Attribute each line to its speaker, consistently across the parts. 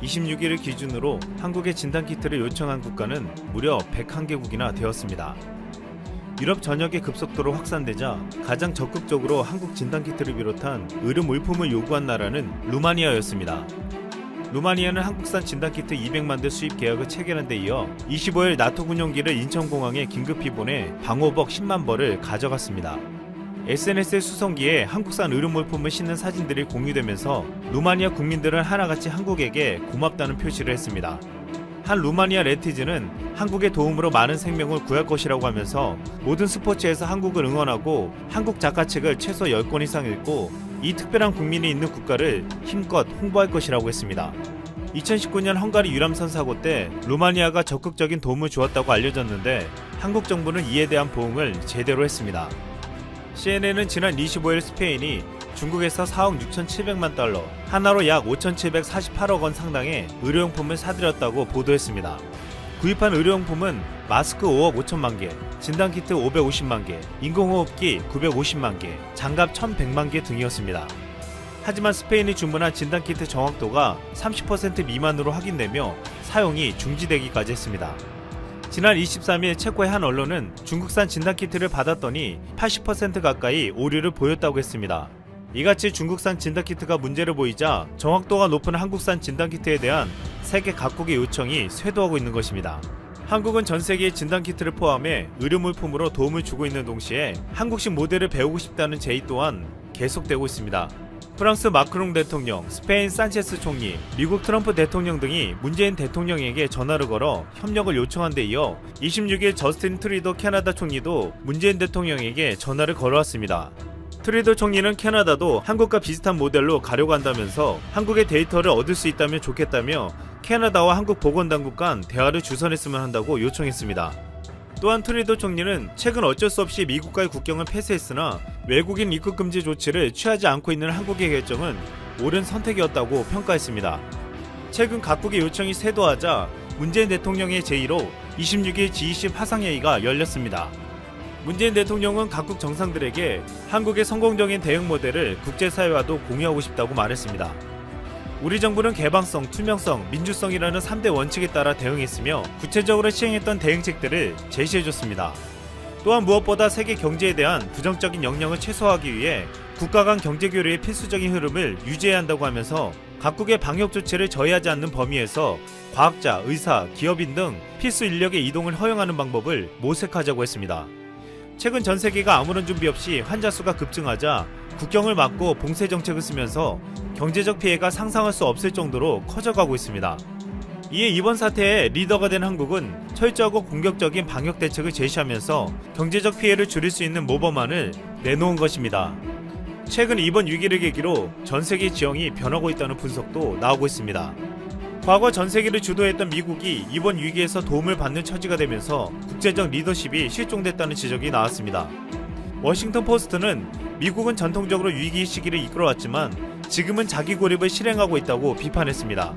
Speaker 1: 26일을 기준으로 한국에 진단키트를 요청한 국가는 무려 101개국이나 되었습니다. 유럽 전역에 급속도로 확산되자 가장 적극적으로 한국 진단키트를 비롯한 의료 물품을 요구한 나라는 루마니아였습니다. 루마니아는 한국산 진단키트 200만 대 수입 계약을 체결한 데 이어 25일 나토 군용기를 인천공항에 긴급히 보내 방호복 10만 벌을 가져갔습니다. SNS의 수송기에 한국산 의료물품을 싣는 사진들이 공유되면서 루마니아 국민들은 하나같이 한국에게 고맙다는 표시를 했습니다. 한 루마니아 레티즈는 한국의 도움으로 많은 생명을 구할 것이라고 하면서 모든 스포츠에서 한국을 응원하고 한국 작가책을 최소 10권 이상 읽고 이 특별한 국민이 있는 국가를 힘껏 홍보할 것이라고 했습니다. 2019년 헝가리 유람선 사고 때 루마니아가 적극적인 도움을 주었다고 알려졌는데 한국 정부는 이에 대한 보응을 제대로 했습니다. CNN은 지난 25일 스페인이 중국에서 4억 6,700만 달러, 하나로 약 5,748억 원 상당의 의료용품을 사들였다고 보도했습니다. 구입한 의료용품은 마스크 5억 5천만 개, 진단키트 550만 개, 인공호흡기 950만 개, 장갑 1,100만 개 등이었습니다. 하지만 스페인이 주문한 진단키트 정확도가 30% 미만으로 확인되며 사용이 중지되기까지 했습니다. 지난 23일 체코의 한 언론은 중국산 진단키트를 받았더니 80% 가까이 오류를 보였다고 했습니다. 이같이 중국산 진단키트가 문제를 보이자 정확도가 높은 한국산 진단키트에 대한 세계 각국의 요청이 쇄도하고 있는 것입니다. 한국은 전 세계의 진단키트를 포함해 의료물품으로 도움을 주고 있는 동시에 한국식 모델을 배우고 싶다는 제의 또한 계속되고 있습니다. 프랑스 마크롱 대통령, 스페인 산체스 총리, 미국 트럼프 대통령 등이 문재인 대통령에게 전화를 걸어 협력을 요청한 데 이어 26일 저스틴 트리도 캐나다 총리도 문재인 대통령에게 전화를 걸어왔습니다. 트리도 총리는 캐나다도 한국과 비슷한 모델로 가려고 한다면서 한국의 데이터를 얻을 수 있다면 좋겠다며 캐나다와 한국 보건당국 간 대화를 주선했으면 한다고 요청했습니다. 또한 트리도 총리는 최근 어쩔 수 없이 미국과의 국경을 폐쇄했으나 외국인 입국 금지 조치를 취하지 않고 있는 한국의 결정은 옳은 선택이었다고 평가했습니다. 최근 각국의 요청이 쇄도하자 문재인 대통령의 제의로 26일 G20 화상회의가 열렸습니다. 문재인 대통령은 각국 정상들에게 한국의 성공적인 대응 모델을 국제사회와도 공유하고 싶다고 말했습니다. 우리 정부는 개방성, 투명성, 민주성이라는 3대 원칙에 따라 대응했으며 구체적으로 시행했던 대응책들을 제시해줬습니다. 또한 무엇보다 세계 경제에 대한 부정적인 영향을 최소화하기 위해 국가 간 경제교류의 필수적인 흐름을 유지해야 한다고 하면서 각국의 방역 조치를 저해하지 않는 범위에서 과학자, 의사, 기업인 등 필수 인력의 이동을 허용하는 방법을 모색하자고 했습니다. 최근 전 세계가 아무런 준비 없이 환자 수가 급증하자 국경을 막고 봉쇄 정책을 쓰면서 경제적 피해가 상상할 수 없을 정도로 커져가고 있습니다. 이에 이번 사태의 리더가 된 한국은 철저하고 공격적인 방역 대책을 제시하면서 경제적 피해를 줄일 수 있는 모범안을 내놓은 것입니다. 최근 이번 위기를 계기로 전 세계 지형이 변하고 있다는 분석도 나오고 있습니다. 과거 전 세계를 주도했던 미국이 이번 위기에서 도움을 받는 처지가 되면서 국제적 리더십이 실종됐다는 지적이 나왔습니다. 워싱턴 포스트는 미국은 전통적으로 위기 시기를 이끌어왔지만 지금은 자기 고립을 실행하고 있다고 비판했습니다.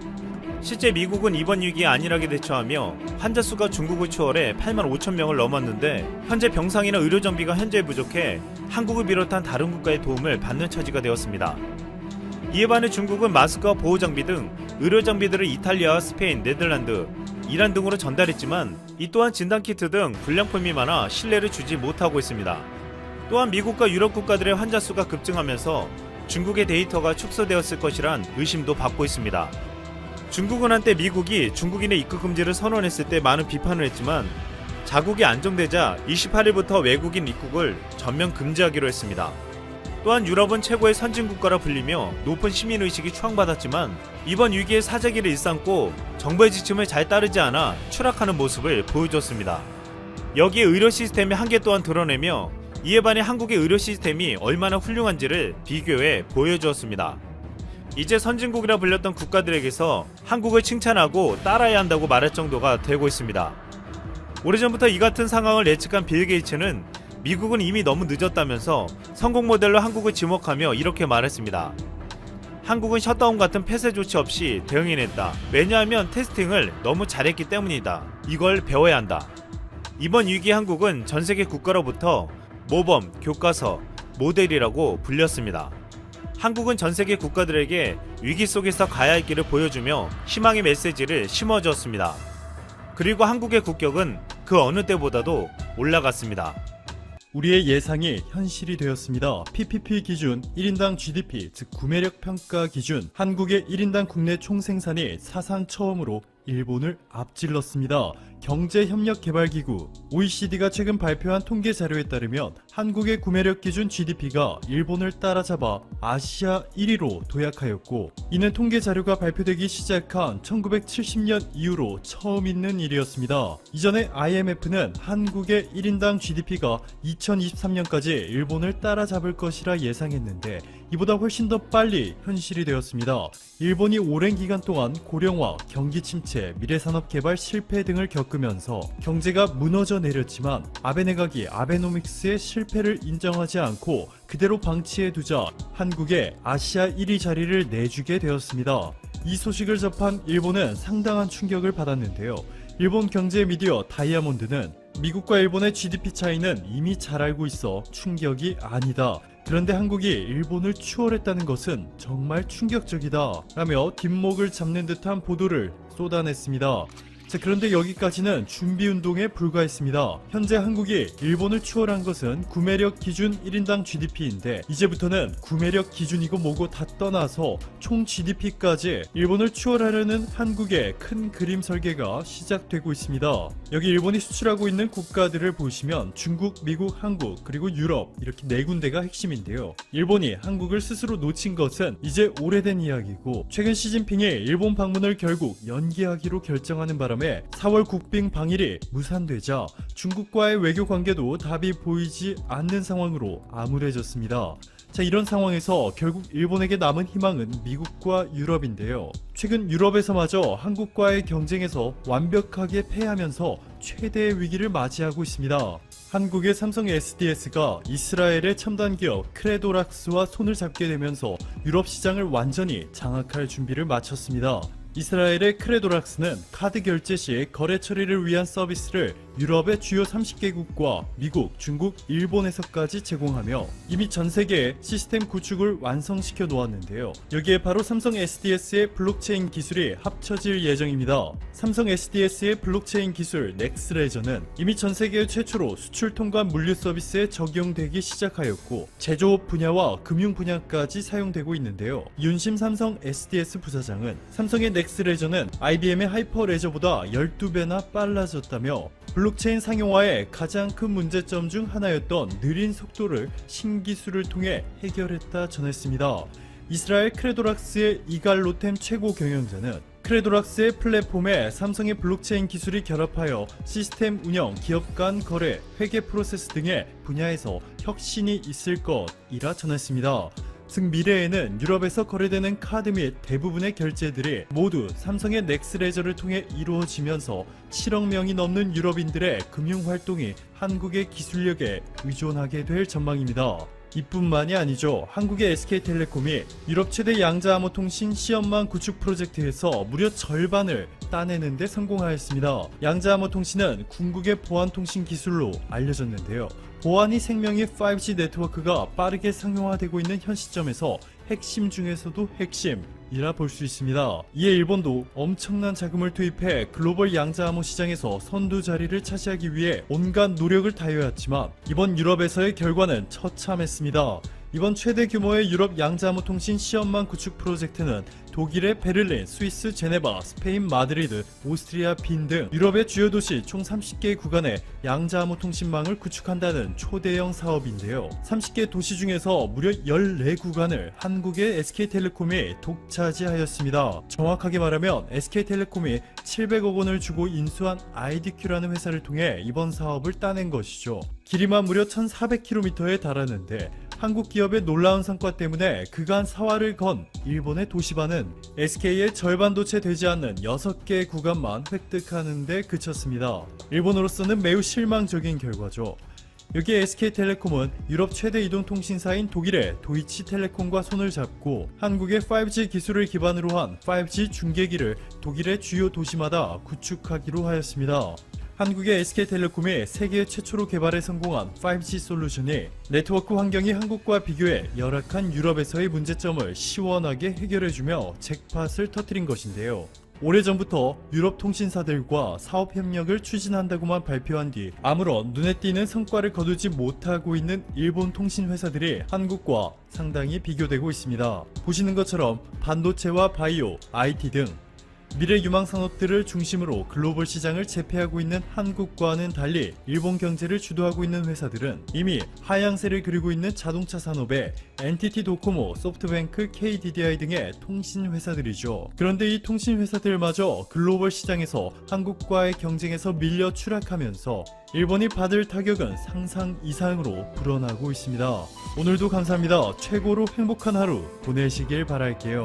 Speaker 1: 실제 미국은 이번 위기에 안일하게 대처하며 환자 수가 중국을 추월해 8만 5천 명을 넘었는데 현재 병상이나 의료 정비가 현저히 부족해 한국을 비롯한 다른 국가의 도움을 받는 처지가 되었습니다. 이에 반해 중국은 마스크와 보호 장비 등 의료 장비들을 이탈리아와 스페인, 네덜란드, 이란 등으로 전달했지만 이 또한 진단키트 등 불량품이 많아 신뢰를 주지 못하고 있습니다. 또한 미국과 유럽 국가들의 환자 수가 급증하면서 중국의 데이터가 축소되었을 것이란 의심도 받고 있습니다. 중국은 한때 미국이 중국인의 입국 금지를 선언했을 때 많은 비판을 했지만 자국이 안정되자 28일부터 외국인 입국을 전면 금지하기로 했습니다. 또한 유럽은 최고의 선진국가라 불리며 높은 시민의식이 추앙받았지만 이번 위기의 사재기를 일삼고 정부의 지침을 잘 따르지 않아 추락하는 모습을 보여줬습니다. 여기에 의료 시스템의 한계 또한 드러내며 이에 반해 한국의 의료 시스템이 얼마나 훌륭한지를 비교해 보여주었습니다. 이제 선진국이라 불렸던 국가들에게서 한국을 칭찬하고 따라야 한다고 말할 정도가 되고 있습니다. 오래전부터 이 같은 상황을 예측한 빌 게이츠는 미국은 이미 너무 늦었다면서 성공 모델로 한국을 지목하며 이렇게 말했습니다. 한국은 셧다운 같은 폐쇄 조치 없이 대응해냈다. 왜냐하면 테스팅을 너무 잘했기 때문이다. 이걸 배워야 한다. 이번 위기의 한국은 전 세계 국가로부터 모범, 교과서, 모델이라고 불렸습니다. 한국은 전 세계 국가들에게 위기 속에서 가야 할 길을 보여주며 희망의 메시지를 심어주었습니다. 그리고 한국의 국격은 그 어느 때보다도 올라갔습니다.
Speaker 2: 우리의 예상이 현실이 되었습니다. PPP 기준 1인당 GDP, 즉 구매력 평가 기준 한국의 1인당 국내 총생산이 사상 처음으로 일본을 앞질렀습니다. 경제협력개발기구 OECD가 최근 발표한 통계 자료에 따르면 한국의 구매력 기준 GDP가 일본을 따라잡아 아시아 1위로 도약하였고, 이는 통계 자료가 발표되기 시작한 1970년 이후로 처음 있는 일이었습니다. 이전에 IMF는 한국의 1인당 GDP가 2023년까지 일본을 따라잡을 것이라 예상했는데 이보다 훨씬 더 빨리 현실이 되었습니다. 일본이 오랜 기간 동안 고령화, 경기 침체, 미래산업 개발 실패 등을 겪으면서 경제가 무너져 내렸지만 아베 내각이 아베노믹스의 실패를 인정하지 않고 그대로 방치해두자 한국에 아시아 1위 자리를 내주게 되었습니다. 이 소식을 접한 일본은 상당한 충격을 받았는데요. 일본 경제 미디어 다이아몬드는 미국과 일본의 GDP 차이는 이미 잘 알고 있어 충격이 아니다. 그런데 한국이 일본을 추월했다는 것은 정말 충격적이다 라며 뒷목을 잡는 듯한 보도를 쏟아냈습니다. 자, 그런데 여기까지는 준비운동에 불과했습니다. 현재 한국이 일본을 추월한 것은 구매력 기준 1인당 GDP인데 이제부터는 구매력 기준이고 뭐고 다 떠나서 총 GDP까지 일본을 추월하려는 한국의 큰 그림 설계가 시작되고 있습니다. 여기 일본이 수출하고 있는 국가들을 보시면 중국, 미국, 한국, 그리고 유럽 이렇게 네 군데가 핵심인데요. 일본이 한국을 스스로 놓친 것은 이제 오래된 이야기고, 최근 시진핑이 일본 방문을 결국 연기하기로 결정하는 바람에 4월 국빈 방일이 무산되자 중국과의 외교 관계도 답이 보이지 않는 상황으로 암울해졌습니다. 자, 이런 상황에서 결국 일본에게 남은 희망은 미국과 유럽인데요. 최근 유럽에서마저 한국과의 경쟁에서 완벽하게 패하면서 최대의 위기를 맞이하고 있습니다. 한국의 삼성 SDS가 이스라엘의 첨단 기업 크레도락스와 손을 잡게 되면서 유럽 시장을 완전히 장악할 준비를 마쳤습니다. 이스라엘의 크레도락스는 카드 결제 시 거래 처리를 위한 서비스를 유럽의 주요 30개국과 미국, 중국, 일본에서까지 제공하며 이미 전 세계에 시스템 구축을 완성시켜 놓았는데요. 여기에 바로 삼성 SDS의 블록체인 기술이 합쳐질 예정입니다. 삼성 SDS의 블록체인 기술 넥스레저는 이미 전 세계 최초로 수출 통관 물류 서비스에 적용되기 시작하였고 제조업 분야와 금융 분야까지 사용되고 있는데요. 윤심 삼성 SDS 부사장은 삼성의 넥스레저는 IBM의 하이퍼레저보다 12배나 빨라졌다며 블록체인 상용화의 가장 큰 문제점 중 하나였던 느린 속도를 신기술을 통해 해결했다 전했습니다. 이스라엘 크레도락스의 이갈 로템 최고 경영자는 크레도락스의 플랫폼에 삼성의 블록체인 기술이 결합하여 시스템 운영, 기업 간 거래, 회계 프로세스 등의 분야에서 혁신이 있을 것이라 전했습니다. 즉 미래에는 유럽에서 거래되는 카드 및 대부분의 결제들이 모두 삼성의 넥스레저를 통해 이루어지면서 7억 명이 넘는 유럽인들의 금융활동이 한국의 기술력에 의존하게 될 전망입니다. 이뿐만이 아니죠. 한국의 SK텔레콤이 유럽 최대 양자암호통신 시험망 구축 프로젝트에서 무려 절반을 따내는 데 성공하였습니다. 양자암호통신은 궁극의 보안통신 기술로 알려졌는데요. 보안이 생명의 5G 네트워크가 빠르게 상용화되고 있는 현 시점에서 핵심 중에서도 핵심이라 볼 수 있습니다. 이에 일본도 엄청난 자금을 투입해 글로벌 양자암호 시장에서 선두 자리를 차지하기 위해 온갖 노력을 다해왔지만 이번 유럽에서의 결과는 처참했습니다. 이번 최대 규모의 유럽 양자암호 통신 시험망 구축 프로젝트는 독일의 베를린, 스위스 제네바, 스페인 마드리드, 오스트리아 빈 등 유럽의 주요 도시 총 30개 구간의 양자암호 통신망을 구축한다는 초대형 사업인데요. 30개 도시 중에서 무려 14구간을 한국의 SK텔레콤이 독차지하였습니다. 정확하게 말하면 SK텔레콤이 700억 원을 주고 인수한 IDQ라는 회사를 통해 이번 사업을 따낸 것이죠. 길이만 무려 1400km에 달하는데 한국 기업의 놀라운 성과 때문에 그간 사활을 건 일본의 도시바는 SK의 절반도 채 되지 않는 6개의 구간만 획득하는 데 그쳤습니다. 일본으로서는 매우 실망적인 결과죠. 여기에 SK텔레콤은 유럽 최대 이동통신사인 독일의 도이치텔레콤과 손을 잡고 한국의 5G 기술을 기반으로 한 5G 중계기를 독일의 주요 도시마다 구축하기로 하였습니다. 한국의 SK텔레콤이 세계 최초로 개발에 성공한 5G 솔루션이 네트워크 환경이 한국과 비교해 열악한 유럽에서의 문제점을 시원하게 해결해주며 잭팟을 터뜨린 것인데요. 오래전부터 유럽 통신사들과 사업협력을 추진한다고만 발표한 뒤 아무런 눈에 띄는 성과를 거두지 못하고 있는 일본 통신회사들이 한국과 상당히 비교되고 있습니다. 보시는 것처럼 반도체와 바이오, IT 등 미래 유망 산업들을 중심으로 글로벌 시장을 제패하고 있는 한국과는 달리 일본 경제를 주도하고 있는 회사들은 이미 하향세를 그리고 있는 자동차 산업의 NTT 도코모, 소프트뱅크, KDDI 등의 통신 회사들이죠. 그런데 이 통신 회사들마저 글로벌 시장에서 한국과의 경쟁에서 밀려 추락하면서 일본이 받을 타격은 상상 이상으로 불어나고 있습니다. 오늘도 감사합니다. 최고로 행복한 하루 보내시길 바랄게요.